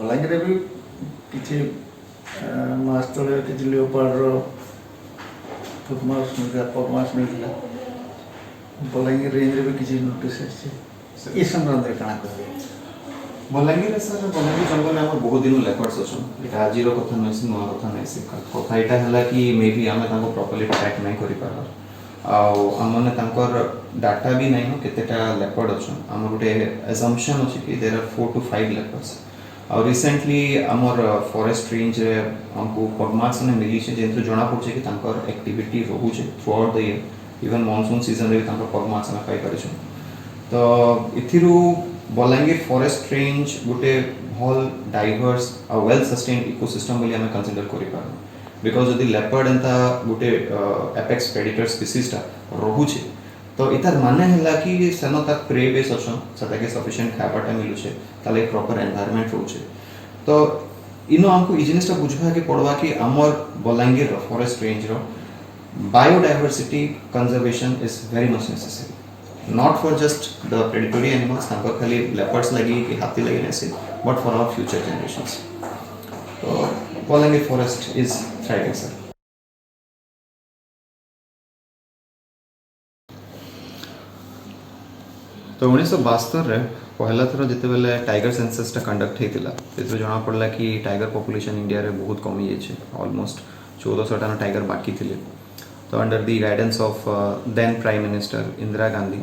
बलांगीर भी किसी मास तले किसी लियोपार्डर फुटमास मिलता पगमास मिलता बलांगीर रेंज भी किसी नोटिस है ये संबंध में कहाँ कर बलांगीर सर बलांगीर जंगल में बहुत दिन लेपर्ड्स अच्छे ये आज कथा नहीं नुआ कथा नहीं कथा यहाँ है कि मे बी आम प्रॉपर्ली ट्रैक नहीं कर आमने डाटा भी नहीं केतेटा लेपर्ड अच्छा आम गोटे एजम्पशन अच्छे कि देर आर 4 to 5 लेपर्ड्स और रिसेंटली आमर फॉरेस्ट रेंज हमको पगमार्क्स ने मिली है जेंतु जना पड़े कि एक्टिविटी रोचे through out the year even monsoon season रे भी पगमार्क्स आम पाई तो इथिरू बलांगीर फॉरेस्ट रेंज गोटे भल डाइवर्स और वेल सस्टेन्ड इकोसिस्टम बोली आम कंसिडर कर बिकज जदि लेपर्ड एंता गोटे एपेक्स प्रेडिटर स्पीसीज रोचे तो इतार माने है कि सेन तार प्रे बेस अच्छा से सफिशिएंट खावाटा मिलूचे ताले प्रॉपर एनवायरनमेंट रोचे तो इनो हमको ई जिनिसटा बुझा के पड़वा कि आमर बलांगीर फॉरेस्ट रेंज रो biodiversity conservation is very much necessary not for just the predatory animals खाली लेपर्ड्स लगी कि हाथी लगे ऐसे but for our future generations तो Balangir forest is thriving sir तो 1972 पहला थर जिते टाइगर सेंससटा कंडक्ट होता से जना पड़ा कि टाइगर पॉपुलेशन इंडिया रे बहुत कमी जाइए ऑलमोस्ट 1400 टाइगर बाकी थे तो under the guidance of then prime minister Indira Gandhi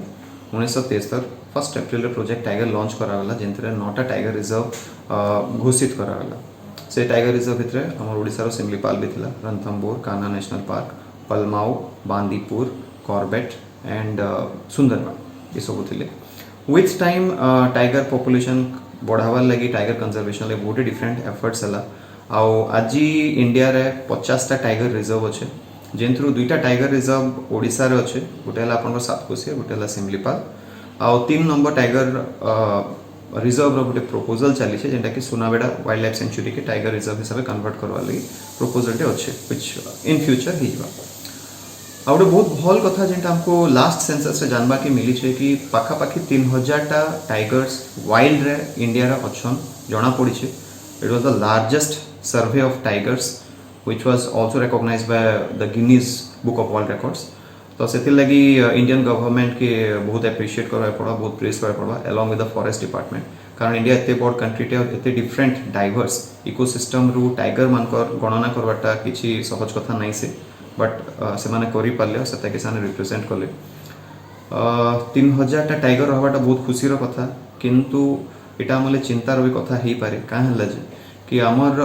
1973 1 April project tiger launch कराला जिनसे 9टा टाइगर रिजर्व घोषित कराला से टाइगर रिजर्व भितर आम ओडिशार सिमलीपाल भी था Ranthambore Kanha national park Palamau Bandipur Corbett and Sundarban ये सब थे विथ टाइम टाइगर पॉपुलेशन बढ़ावार लगी टाइगर कंजर्वेशन लगे बहुत डिफरेंट एफर्ट्स है आज इंडिया रे 50टा टाइगर रिजर्व अच्छे जिनथु 2टा टाइगर रिजर्व ओडिशा रे अच्छे गोटे है आपन सातकोशिया गोटे है सिमलीपाल आउ 3 नंबर टाइगर रिजर्व रो गोटे प्रपोजल चली जेनटा कि सुनाबेड़ा वाइल्ड लाइफ सेंचुरी के टाइगर रिजर्व हिसाब से कन्वर्ट करवा लगी प्रपोजल अच्छे विच इन फ्यूचर हो गोटे बहुत भल कथा जेनटा हमको लास्ट सेंसस से जानवा के मिली है कि पाखापाखि 3000टा टाइगर्स वाइल्ड रे इंडिया रे अच्छन जना पड़ी it was the largest survey of tigers which was also recognized by the Guinness Book of World Records तो से लगी इंडियन गवर्नमेंट के बहुत एप्रिशिएट करवा पड़ा बहुत प्रेस करवा पड़ा along with the forest department कारण इंडिया एते बड़ कंट्री और एते डिफरेंट डाइवर्स इकोसिस्टम रु टाइगर मानकर गणना करवाटा किसी सहज कथा नहीं से बट से माने करि पाले से के साने रिप्रेजेंट कले 3000टा टाइगर रहबाटा बहुत खुशी कथा किंतु एटा हमले चिंतार भी कथा हो पारे क्या है कि आमर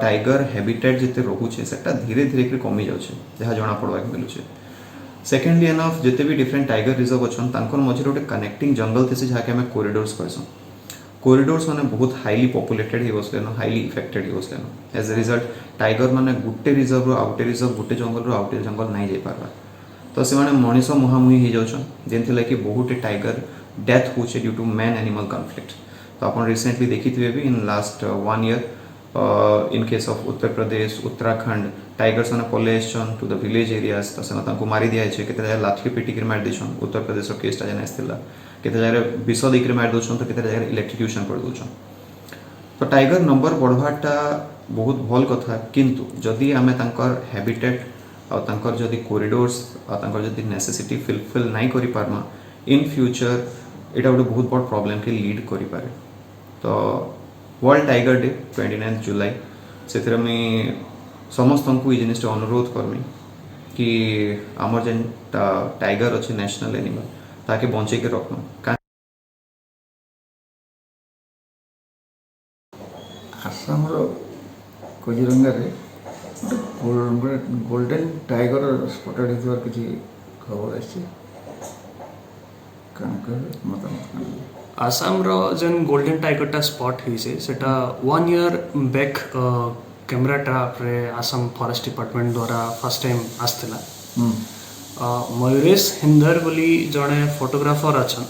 टाइगर हैबिटेट जिते रोचे से धीरे धीरे कमी जाऊे जहाँ जना पड़वा मिलूचे सेकेंडली एनफ जिते भी डिफरेंट टाइगर रिजर्व अच्छा मझे गोटे कनेक्टिंग जंगल थे जहाँकि आम कॉरिडोर्स कहसुँ कॉरिडोर्स माने बहुत हाईली पॉपुलेटेड हो बसलेन हाईली इफेक्टेड हो बसलेन एज ए रिजल्ट टाइगर माने गोटे रिजर्व रो आउटे रिजर्व गोटे जंगल रो आउटे जंगल नहीं जाई पारबा तो से माने मनीष मुहांमुही हो जाउछन जेनथे लागी बहुत टाइगर डेथ होचे due to man animal conflict तो अपन रिसेंटली देखिथिबे भी in last 1 year in case of Uttar Pradesh Uttarakhand tigers मैंने पलि टू द विलेज एरियाज तो से मारी दिया है केते जगह लाठी पिटिक मार देछन उत्तर प्रदेश केसटा जेना आसला केते जगह विष देकर मार दौन तो केते जगह इलेक्ट्रिक्यूशन कर दौन तो टाइगर नंबर बढ़वाटा बहुत भल कथा किंतु जदि आमे तांकर हैबिटेट और तांकर जदि कॉरिडोर्स और तांकर जदि नेसेसिटी फुलफिल नहीं करि पारमा इन फ्यूचर एटा गोटे बहुत बड़ प्रॉब्लम के लीड करि पारे तो वर्ल्ड टाइगर डे 29 जुलाई से मुझे समस्त को ये जिनिस अनुरोध करमी कि आमर जेन टाइगर अच्छे नेशनल एनिमल ताके बचे के रखना Assam Kaziranga golden tiger spotted हो किसी खबर आसी मत आसाम रो जेन गोल्डन टाइगरटा स्पॉट होइसे सेटा 1 ईयर बैक कैमराटा रे आसाम फॉरेस्ट डिपार्टमेंट द्वारा फर्स्ट टाइम आसला मयूरेश हिंदर बोली जड़े फोटोग्राफर अच्छा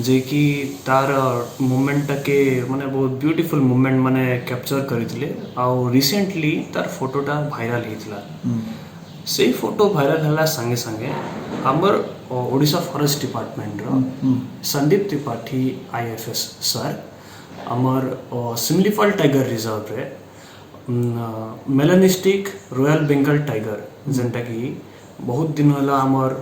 जे कि तार मूवमेंट के माने बहुत ब्यूटीफुल मूवमेंट माने कैप्चर करथिले आ रिसेंटली तार फोटोटा भाइराल हेतला से फोटो भाइराल हला संगे संगे हमर ओडिशा फॉरेस्ट डिपार्टमेंट रो संदीप त्रिपाठी आईएफएस सर आमर सिमलीफल टाइगर रिजर्व रे मेलानिस्टिक रॉयल बेंगल टाइगर जेनटा कि बहुत दिन होला आमर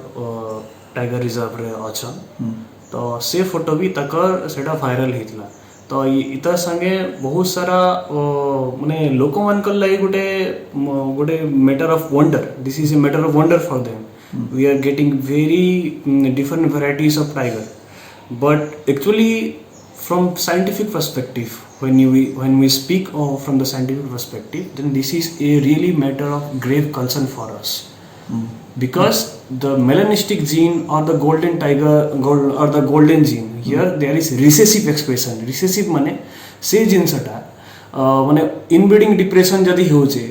टाइगर रिजर्व रे अछन तो से फोटो भी तकर सेटा वायरल हेतला तो इता संगे बहुत सारा माने लोक मानकर लागि गोटे matter of wonder this is a matter of wonder for them we are getting very different varieties of tiger but actually from scientific perspective when we speak from the scientific perspective then this is a really matter of grave concern for us because the melanistic gene or the golden tiger or the golden gene here there is recessive expression recessive माने से जिनसटा माने inbreeding depression जदी होचे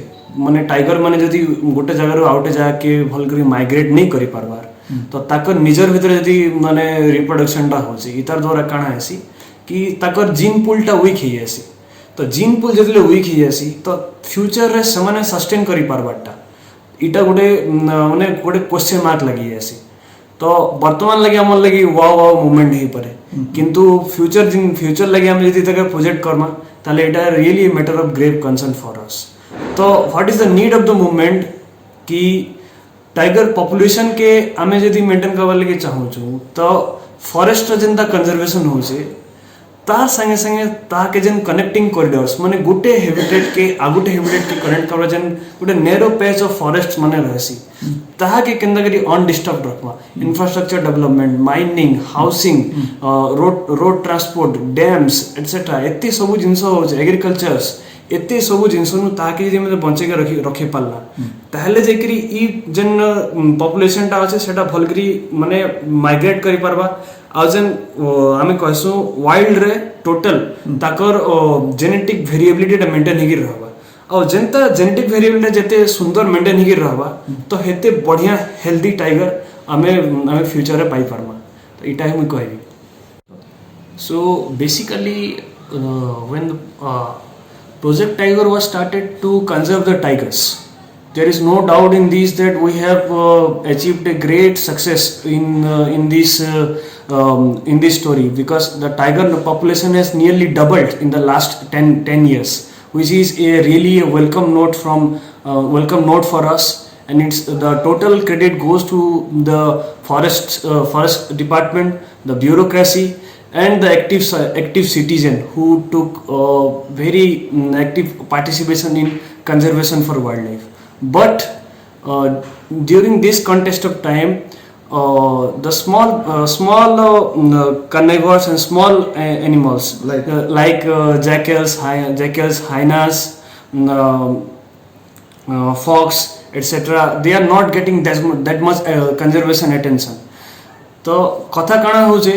माने tiger माने जदी गोटे जगह आउटे जाके भल करी माइग्रेट नहीं करि पारबार तो ताकर निजर भीतर जदी माने रिप्रोडक्शन टा होचे इतार द्वारा काना हेसी कि ताकर जीन पुल टा वीक ही जासी तो जीन पुल जदले वीक ही जासी तो फ्यूचर रे समान सस्टेन करि पारबाटा इटा गोटे माने गोटे क्वेश्चन मार्क लगी जासी तो वर्तमान लगे हमर लगी वाव मूवमेंट ही परे किंतु फ्यूचर लगे हम यदि तक प्रोजेक्ट करमा ताले इटा really matter of grave concern for us तो what is the need of the movement कि टाइगर पॉपुलेशन के आमे यदि मेंटेन करबा लगे चाहू छु तो फॉरेस्ट जेंता कंजर्वेशन होचे तार संगे संगे ताके जन कनेक्टिंग कॉरिडोर्स माने गुटे हैबिटेट के आगुटे हैबिटेट के कनेक्ट करबा जन गुटे नैरो पैच ऑफ फॉरेस्ट माने रहसी ताके केंदा करी अनडिस्टर्ब रखवा infrastructure development mining housing road transport dams etcetera एते सब जिंस होचे एग्रीकल्चर्स एते सब जिंस नु ताके जे मते बंचे के रखे पालला ताहले जे करी ई जन पॉपुलेशन टा আছে सेटा भल करी माने माइग्रेट करि परबा आजन आमे कहसु वाइल्ड रे टोटल ताकर जेनेटिक वेरिएबिलिटी टा मेंटेन हिगिर रहबा और जनता जेनेटिक वेरिएबिलिटी जते सुंदर मेंटेन हिगिर रहबा तो हेते बढ़िया हेल्दी टाइगर आमे फ्यूचर रे पाई परमा तो इटा हम कहबी so basically when Project Tiger was started to conserve the tigers. There is no doubt in this that we have achieved a great success in this story because the tiger population has nearly doubled in the last 10 years, which is really a welcome note for us. And it's the total credit goes to the forest department, the bureaucracy, and the active citizen who took very active participation in conservation for wildlife. But during this context of time, the small carnivores and small animals like jackals, hyenas, fox, etc. they are not getting that much conservation attention. तो कथा काना होचे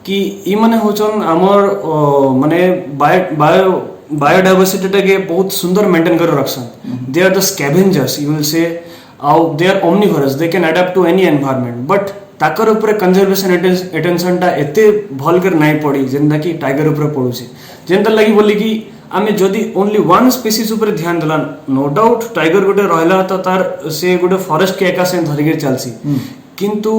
कि ई माने होचन हमर माने biodiversity टाके बहुत सुंदर मेंटेन कर रखसन they are the scavengers you will say आउ they are omnivorous they can adapt to any environment but ताकर ऊपर कंजर्वेशन अटेंशन टा एते भल कर नाही पड़ी जेंदा कि टाइगर ऊपर पडुची जेंदा लागि बोली कि आमे जदी ओनली वन स्पीसीज ऊपर ध्यान देला नो डाउट टाइगर गोटे रहला तो तार से गोटे फॉरेस्ट के एका से धरि के चलसी किंतु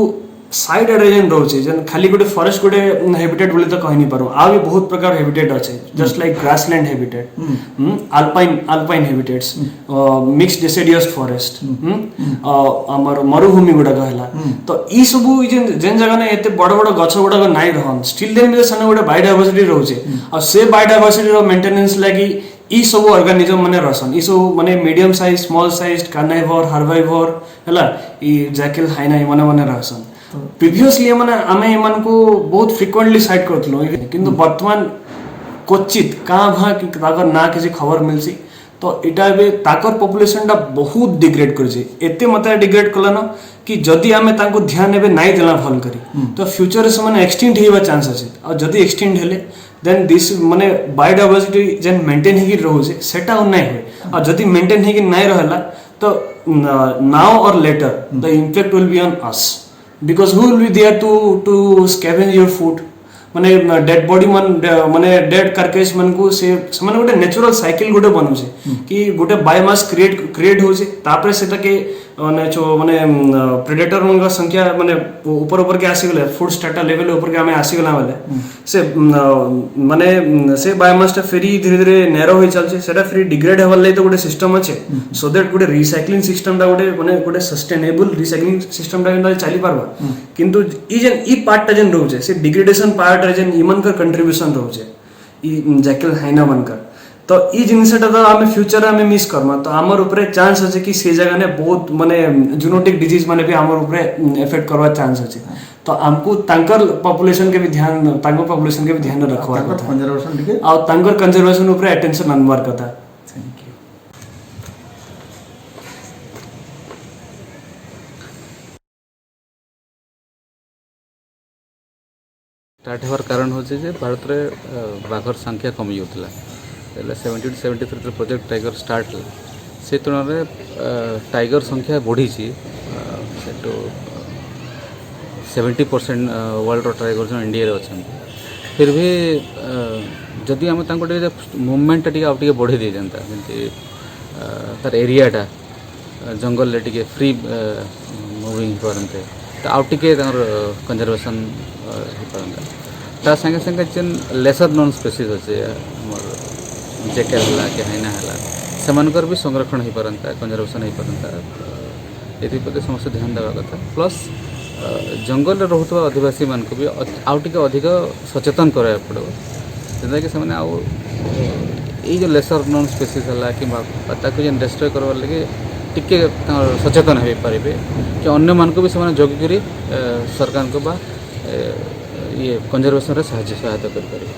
साइड एडजन रोचे जन खाली गोटे फॉरेस्ट गोटे हैबिटेट बोले तो कहि नहीं पारो आ भी बहुत प्रकार हैबिटेट अछि just like grassland habitat alpine habitats mixed deciduous forest हमर मरुभूमि गुडा कहला तो ई सब जेन जगह ने एते बड़ बड़ गछ गुडा नाही रहन स्टिल देन सने गोटे बायोडायवर्सिटी रोचे आ से बायोडायवर्सिटी रो मेंटेनेंस लागि ई सब ऑर्गेनिज्म माने रहसन ई सब माने medium size small size carnivore herbivore हला ई जैकल हाइना माने रहसन प्रीवियसली माने आमे एमन को बहुत फ्रीक्वेंटली साइट करथलो किंतु वर्तमान क्वचित कहाँ भा कि ताकर ना किसी खबर मिलसी तो इटा बे ताकर पॉपुलेशन टा बहुत डिग्रेड करजे एते मात्रा डिग्रेड कलन कि जदी आमे ताको ध्यान नेबे नाइ देला भल करी तो फ्यूचर से माने एक्सटिंक्ट हेबा चांस अछि और जदी एक्सटिंक्ट हेले देन दिस माने बायोडायवर्सिटी जेन मेंटेन हेगी रहउजे सेटा उन्नाइ होय और जदी मेंटेन हेगी नाइ रहला तो नाउ और later the impact will be on us because who will be there to scavenge your food माने डेड बॉडी माने डेड कार्केस मन को से माने गोटे नेचुरल साइकिल गोटे बनउछे कि गोटे बायोमास क्रिएट होचे तापरे सेटा के माने जो माने प्रेडेटर का संख्या माने ऊपर ऊपर के आसी गले फूड स्टाटा लेवल ऊपर के हमें आसी गला वाले से माने से बायोमास टा फेरी धीरे धीरे नैरो होई चलছে सेटा फेरी डिग्रेड हेवल लै तो गोटे सिस्टम अछि सो दैट गोटे रिसाइक्लिंग सिस्टम टा गोटे माने गोटे सस्टेनेबल रिसाइक्लिंग सिस्टम टा केनता चली पारबा किंतु ई जेन ई पार्ट टा जेन रहउछे से डिग्रेडेशन पार्ट रे जेन इमन कर कंट्रीब्यूशन रहउछे ई जैकल हाइना बनकर तो ई जिनसटा तो आमे फ्यूचर आमे मिस करमा तो हमर ऊपर चांस अछि कि से जगह ने बहुत माने जूनोटिक डिजीज माने भी हमर ऊपर इफेक्ट करवा चांस अछि तो हमको तांकर पॉपुलेशन के भी ध्यान तांकर पॉपुलेशन के भी ध्यान रखवा तांकर कंजर्वेशन टिके आ तांकर कंजर्वेशन ऊपर अटेंशन अनवार कथा। Thank you. स्टार्ट होवार कारण होचे जे भारत रे बाघर संख्या कमी होतला पहले 70 to 73 प्रोजेक्ट टाइगर स्टार्ट हला से तुलना रे टाइगर संख्या बढ़ी छि सेटो 70% वर्ल्ड रो टाइगर जो इंडिया रे अछन फिर भी जदि हम तांको मूवमेंट टिके आउ टिके बढ़ी दे जनता जेंति तार एरिया टा जंगल ले टिके फ्री मूविंग करनते तो आउ टिके तार कंजर्वेशन हो पारंता ता संगे संगे जेन लेसर नॉन स्पीसीज अच्छे हमर जेकेल हला के हाइना हला सेमानकर भी संरक्षण हो पारंता कंजर्वेशन हो पारंता एथि प्रति समस्त ध्यान देवा कथा प्लस जंगल रे रहउतबा आदिवासी मान को भी आउ टिके अधिक सचेतन करे पड़ो जेंता कि से आउ ए जो लेसर नॉन स्पीसीज हला कि ताको जेन डिस्ट्रॉय करवार लगे टिके सचेतन हो पारे कि अन्य मान को भी से जगी करी सरकार को बा ये कंजर्वेशन रे सहायता कर पारे।